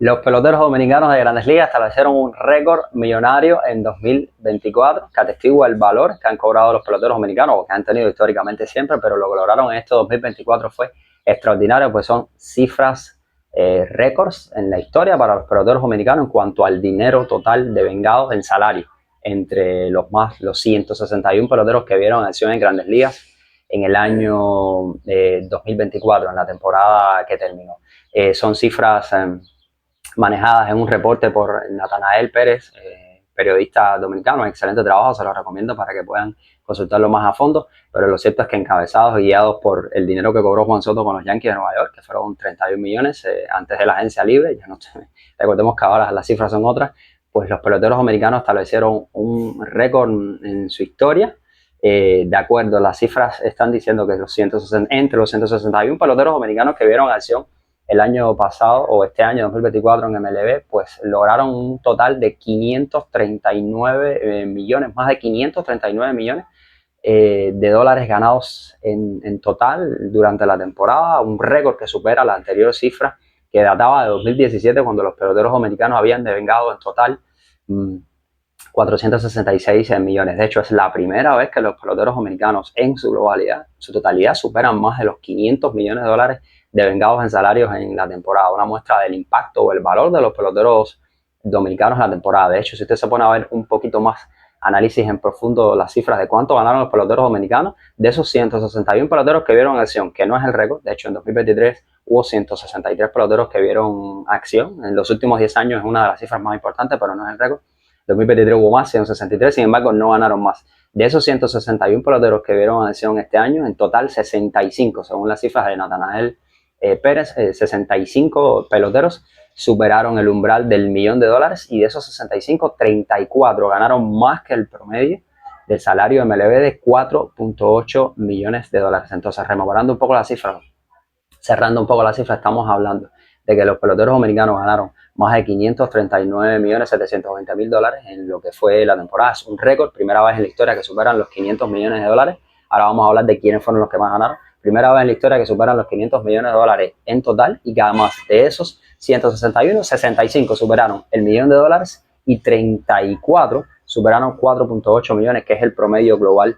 Los peloteros dominicanos de Grandes Ligas establecieron un récord millonario en 2024 que atestigua el valor que han cobrado los peloteros dominicanos o que han tenido históricamente siempre, pero lo que lograron en este 2024 fue extraordinario, pues son cifras récords en la historia para los peloteros dominicanos en cuanto al dinero total devengados en salario entre los 161 peloteros que vieron acción en Grandes Ligas en el año 2024, en la temporada que terminó. Son cifras manejadas en un reporte por Natanael Pérez, periodista dominicano, excelente trabajo, se los recomiendo para que puedan consultarlo más a fondo, pero lo cierto es que encabezados y guiados por el dinero que cobró Juan Soto con los Yankees de Nueva York, que fueron 31 millones antes de la agencia libre, ya no recordemos que ahora las cifras son otras, pues los peloteros americanos establecieron un récord en su historia. De acuerdo, las cifras están diciendo que entre los 161 peloteros dominicanos que vieron acción el año pasado o este año 2024 en MLB, pues lograron un total de 539 millones, más de 539 millones de dólares ganados en total durante la temporada, un récord que supera la anterior cifra que databa de 2017 cuando los peloteros dominicanos habían devengado en total 466 millones. De hecho, es la primera vez que los peloteros dominicanos en su globalidad, su totalidad, superan más de los 500 millones de dólares devengados en salarios en la temporada. Una muestra del impacto o el valor de los peloteros dominicanos en la temporada. De hecho, si usted se pone a ver un poquito más análisis en profundo las cifras de cuánto ganaron los peloteros dominicanos, de esos 161 peloteros que vieron acción, que no es el récord, de hecho en 2023 hubo 163 peloteros que vieron acción, en los últimos 10 años es una de las cifras más importantes, pero no es el récord. En 2023 hubo más, 163, sin embargo no ganaron más. De esos 161 peloteros que vieron acción este año, en total 65, según las cifras de Natanael Pérez, 65 peloteros superaron el umbral del $1.000.000 y de esos 65, 34 ganaron más que el promedio del salario MLB de 4.8 millones de dólares. Entonces, rememorando un poco la cifra, cerrando un poco la cifra, estamos hablando de que los peloteros dominicanos ganaron más de 539.720.000 dólares en lo que fue la temporada. Es un récord, primera vez en la historia que superan los 500 millones de dólares. Ahora vamos a hablar de quiénes fueron los que más ganaron. Primera vez en la historia que superan los 500 millones de dólares en total y que además de esos 161, 65 superaron el $1.000.000 y 34 superaron 4.8 millones, que es el promedio global,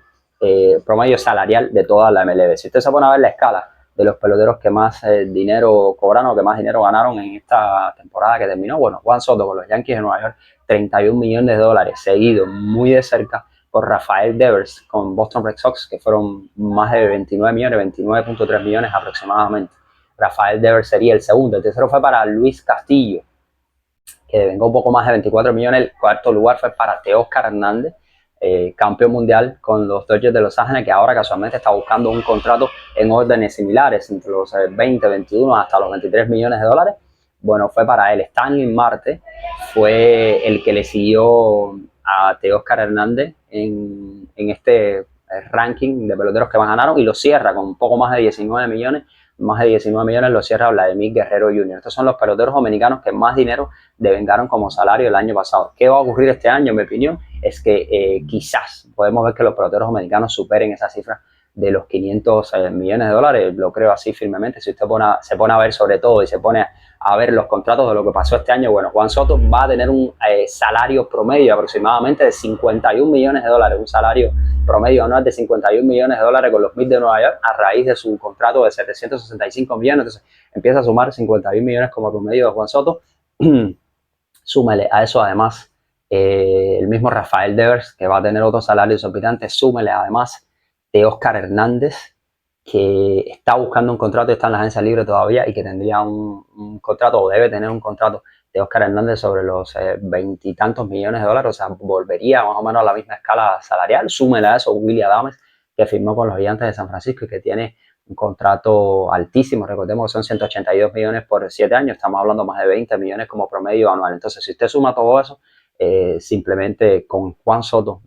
promedio salarial de toda la MLB. Si usted se pone a ver la escala de los peloteros que más dinero cobraron o que más dinero ganaron en esta temporada que terminó, bueno, Juan Soto con los Yankees de Nueva York, 31 millones de dólares, seguido muy de cerca por Rafael Devers con Boston Red Sox, que fueron más de 29 millones, 29.3 millones aproximadamente. Rafael Devers sería el segundo. El tercero fue para Luis Castillo, que devengó un poco más de 24 millones. El cuarto lugar fue para Teóscar Hernández, campeón mundial con los Dodgers de Los Ángeles, que ahora casualmente está buscando un contrato en órdenes similares, entre los 20, 21 hasta los 23 millones de dólares. Bueno, fue para él. Stanley Marte fue el que le siguió a Teóscar Hernández en este ranking de peloteros que más ganaron y lo cierra con un poco más de 19 millones. Más de 19 millones lo cierra Vladimir Guerrero Jr. Estos son los peloteros dominicanos que más dinero devengaron como salario el año pasado. ¿Qué va a ocurrir este año? En mi opinión es que quizás podemos ver que los peloteros dominicanos superen esa cifra de los 500 millones de dólares. Lo creo así firmemente. Si usted se pone a ver sobre todo y se pone a ver los contratos de lo que pasó este año, bueno, Juan Soto va a tener un salario promedio aproximadamente de 51 millones de dólares, un salario promedio anual de 51 millones de dólares con los Mets de Nueva York a raíz de su contrato de 765 millones. Entonces empieza a sumar 51 millones como promedio de Juan Soto. Súmele a eso además el mismo Rafael Devers, que va a tener otro salario exorbitante. Súmele además Teóscar Hernández, que está buscando un contrato y está en la agencia libre todavía y que tendría un contrato o debe tener un contrato de Oscar Hernández sobre los 20 y tantos millones de dólares, o sea, volvería más o menos a la misma escala salarial. Súmele a eso Willy Adames, que firmó con los Gigantes de San Francisco y que tiene un contrato altísimo. Recordemos que son 182 millones por 7 años, estamos hablando más de 20 millones como promedio anual. Entonces, si usted suma todo eso, simplemente con Juan Soto,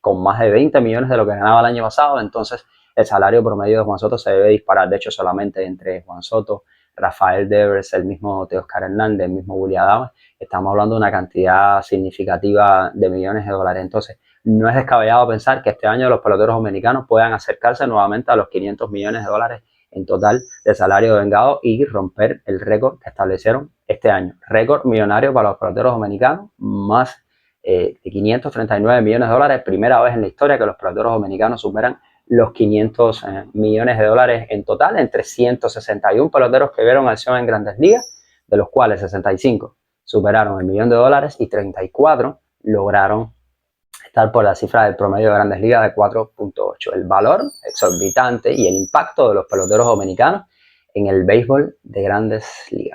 con más de 20 millones de lo que ganaba el año pasado, entonces el salario promedio de Juan Soto se debe disparar. De hecho, solamente entre Juan Soto, Rafael Devers, el mismo Teóscar Hernández, el mismo Willy Adames, estamos hablando de una cantidad significativa de millones de dólares. Entonces, no es descabellado pensar que este año los peloteros dominicanos puedan acercarse nuevamente a los 500 millones de dólares en total de salario devengado y romper el récord que establecieron este año. Récord millonario para los peloteros dominicanos, más de 539 millones de dólares. Primera vez en la historia que los peloteros dominicanos superan los 500 millones de dólares en total, entre 161 peloteros que vieron acción en Grandes Ligas, de los cuales 65 superaron el millón de dólares y 34 lograron estar por la cifra del promedio de Grandes Ligas de 4.8. El valor exorbitante y el impacto de los peloteros dominicanos en el béisbol de Grandes Ligas.